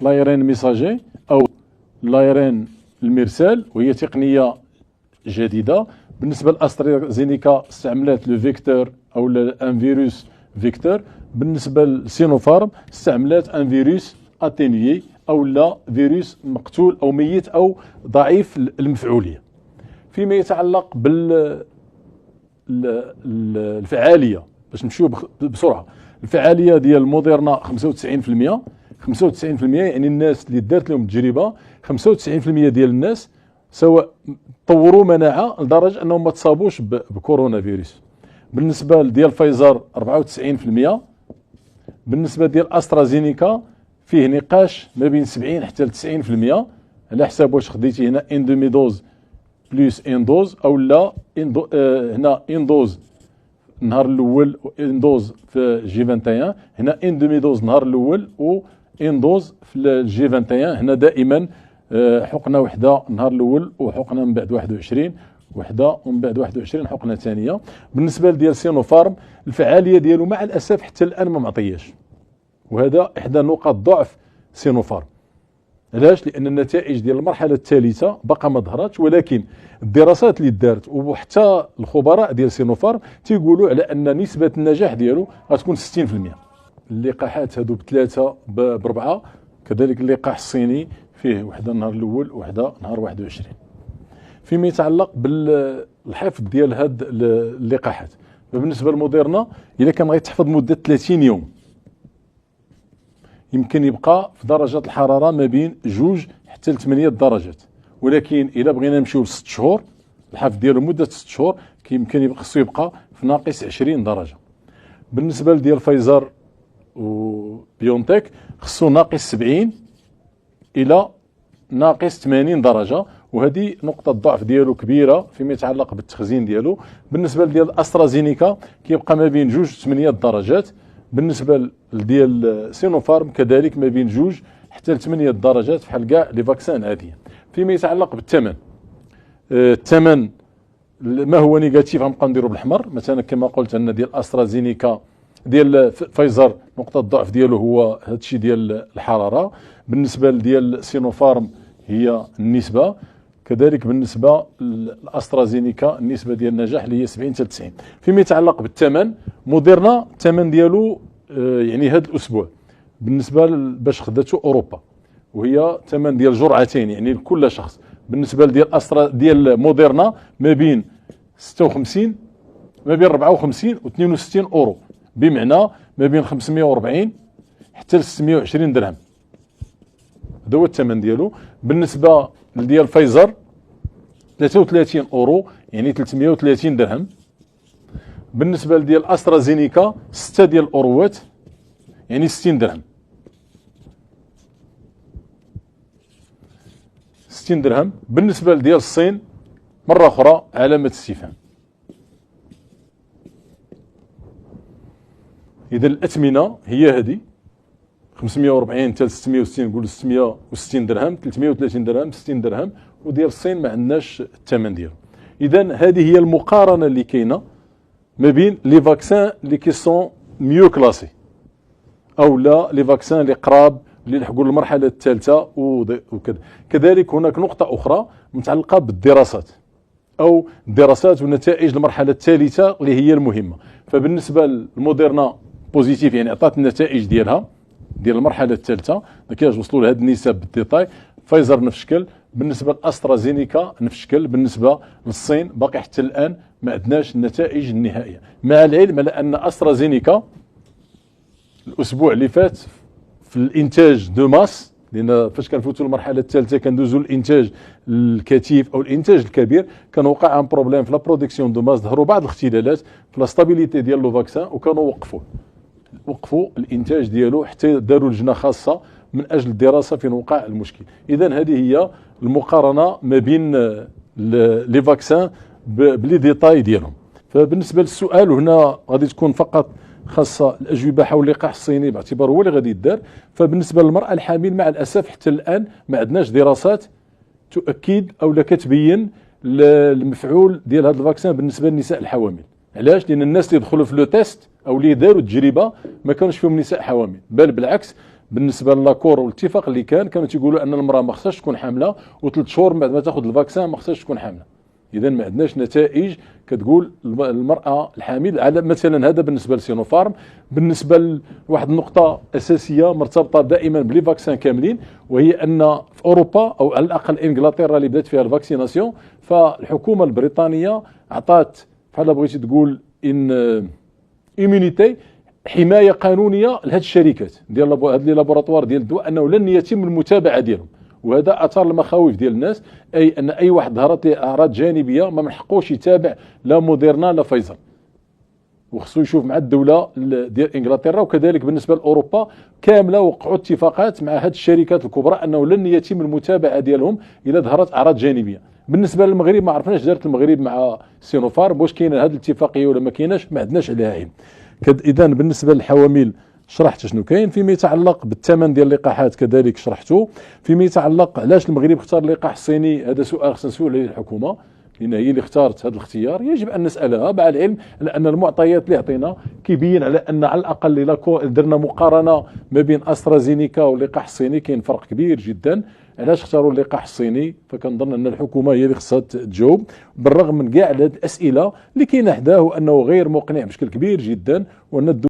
لايرين ميساجي او لايرين المرسال، وهي تقنيه جديده. بالنسبه لاسترازينيكا استعملت لو فيكتور او ان فيروس فيكتور. بالنسبه لسينوفارم استعملت ان فيروس اتينيي او لا فيروس مقتول او ميت او ضعيف المفعوليه. فيما يتعلق بالفعاليه، باش نمشيو بسرعه، الفعاليه ديال موديرنا 95%. 95% يعني الناس اللي دارت لهم التجربه 95% ديال الناس سواء طوروا مناعه لدرجه انهم ما تصابوش بكورونا فيروس. بالنسبه ديال فايزر 94%. بالنسبه ديال استرازينيكا فيه نقاش ما بين 70 حتى ل 90% على حساب واش خديتي هنا ان دومي دوز بلس ان دوز او لا هنا ان دوز النهار الاول وان دوز في جي 21، هنا ان دومي دوز النهار الاول و ان دوز في الجي 21. هنا دائما حقنه وحده النهار الاول وحقنه من بعد 21 وحده ومن بعد 21 حقنه ثانيه. بالنسبه ديال سينوفارم الفعاليه ديالو مع الاسف حتى الان ما معطياش، وهذا احدى نقاط ضعف سينوفارم. علاش؟ لان النتائج ديال المرحله الثالثه باقا ما ظهرتش، ولكن الدراسات اللي دارت وحتى الخبراء ديال سينوفارم تيقولوا على ان نسبه النجاح ديالو غتكون 60%. اللقاحات هادو بثلاثه بربعه، كذلك اللقاح الصيني فيه وحده النهار الاول وحده نهار 21. فيما يتعلق بالحفظ ديال هاد اللقاحات، فبالنسبه لموديرنا الا كان غيتحفظ مده 30 يوم يمكن يبقى في درجه الحراره ما بين 2 حتى ل 8 درجات، ولكن الا بغينا نمشيو ل 6 شهور الحفظ ديالو مده 6 شهور كيمكن خصو يبقى في ناقص 20 درجه. بالنسبه لديال فايزر وبيونتك خصو ناقص 70 الى ناقص 80 درجه، وهذه نقطه ضعف ديالو كبيره فيما يتعلق بالتخزين ديالو. بالنسبه ديال استرازينيكا كيبقى ما بين 2 و 8 درجات. بالنسبه ديال سينوفارم كذلك ما بين 2 حتى ل 8 درجات بحال كاع لي فاكسان عاديه. فيما يتعلق بالثمن، الثمن ما هو نيجاتيف غنبقى نديرو بالاحمر. مثلا كما قلت ان ديال استرازينيكا ديال فايزر نقطه الضعف ديالو هو هادشي ديال الحراره. بالنسبه ديال سينوفارم هي النسبه، كذلك بالنسبه لاسترازينيكا النسبه ديال النجاح اللي هي 70 حتى 90. فيما يتعلق بالثمن، موديرنا الثمن ديالو يعني هذا الاسبوع بالنسبه باش خداتو اوروبا، وهي ثمن ديال جرعتين يعني لكل شخص. بالنسبه ديال موديرنا ما بين 56 ما بين 54 و 62 اورو، بمعنى ما بين 540 حتى ل 620 درهم. هذا هو الثمن ديالو. بالنسبه ديال فايزر 33 اورو يعني 330 درهم. بالنسبه ديال استرازينيكا 6 ديال الاوروات يعني 60 درهم. 60 درهم. بالنسبه ديال الصين مره اخرى علامه استفهام. اذا الاثمنه هي هذه 540 حتى 660، نقولوا 660 درهم، 330 درهم، 60 درهم. وديال الصين ما عندناش الثمن ديالو. اذا هذه هي المقارنه اللي كاينه ما بين لي فاكسان اللي كي سون ميو كلاسي او لا لي فاكسان اللي قراب اللي لحقوا المرحله الثالثه وكذا. كذلك هناك نقطه اخرى متعلقه بالدراسات او الدراسات ونتائج المرحله الثالثه اللي هي المهمه. فبالنسبه للموديرنا بوزيتيف يعني عطات النتائج ديالها ديال المرحله الثالثه، ما كاينش وصلوا لهذه النسب بالديتاي. فايزر نفس الشكل. بالنسبه لاسترازينيكا نفس الشكل. بالنسبه للصين باقي حتى الان ما عندناش النتائج النهائيه، مع العلم على ان استرازينيكا الاسبوع اللي فات في الانتاج دو ماس، لان فاش كنفوتوا المرحله الثالثه كندوزوا الانتاج الكثيف او الانتاج الكبير، كان وقع ان بروبليم في لا برودكسيون دو ماس، ظهروا بعض الاختلالات في لا ستابيليتي ديال لو فاكسان وكانوا وقفوا الانتاج ديالو حتى داروا لجنه خاصه من اجل الدراسه فين وقع المشكل. اذا هذه هي المقارنه ما بين لي فاكسان بلي ديتاي ديالهم. فبالنسبه للسؤال هنا غادي تكون فقط خاصه الاجوبه حول اللقاح الصيني باعتباره هو اللي غادي يدار. فبالنسبه للمراه الحامل مع الاسف حتى الان ما عندناش دراسات تؤكد او لا كتبين المفعول ديال هذا الفاكسان بالنسبه للنساء الحوامل. علاش؟ لان الناس اللي دخلوا في لو تيست او اللي داروا التجربه ما كانوش فيهم نساء حوامل، بل بالعكس بالنسبه للاكور والاتفاق اللي كانوا تيقولوا ان المراه ما خصهاش تكون حامله، و3 شهور من بعد ما تاخذ الفاكسان ما خصهاش تكون حامله. اذا ما عندناش نتائج كتقول المراه الحامل على مثلا. هذا بالنسبه لسينوفارم. بالنسبه لواحد النقطه اساسيه مرتبطه دائما بلي فاكسان كاملين، وهي ان في اوروبا او على الاقل انجلترا اللي بدات فيها الفاكسيناسيون، فالحكومه البريطانيه عطات بحال بغيتي تقول ان ايمونيتي، حمايه قانونيه لهذه الشركات ديال هاد لي لابوراتوار ديال الدواء، انه لن يتم المتابعه ديالهم. وهذا اثار المخاوف ديال الناس، اي ان اي واحد ظهرت له اعراض جانبيه ما من حقوش يتابع لا موديرنا لا فايزر، وخصو يشوف مع الدوله ديال انجلترا. وكذلك بالنسبه لاوروبا كامله وقعوا اتفاقات مع هذه الشركات الكبرى انه لن يتم المتابعه ديالهم اذا ظهرت اعراض جانبيه. بالنسبه للمغرب ما عرفناش دارت المغرب مع سينوفارم، واش كاينه هذه الاتفاقيه ولا ما كايناش، ما عندناش عليها علم. اذا بالنسبه للحوامل شرحت شنو كاين. فيما يتعلق بالثمن ديال اللقاحات كذلك شرحته. فيما يتعلق علاش المغرب اختار اللقاح الصيني، هذا سؤال خصنا نسولو عليه الحكومه، لان هي اللي اختارت هذا الاختيار، يجب ان نسالها مع العلم لان المعطيات اللي عطينا كيبين على ان على الاقل الا درنا مقارنه ما بين استرازينيكا واللقاح الصيني كاين فرق كبير جدا. علاش اختاروا اللقاح الصيني؟ فكنظن ان الحكومه هي اللي خصها تجاوب، بالرغم من كاع هذه الاسئله اللي كاينه حداه، وانه غير مقنع بشكل كبير جدا، وان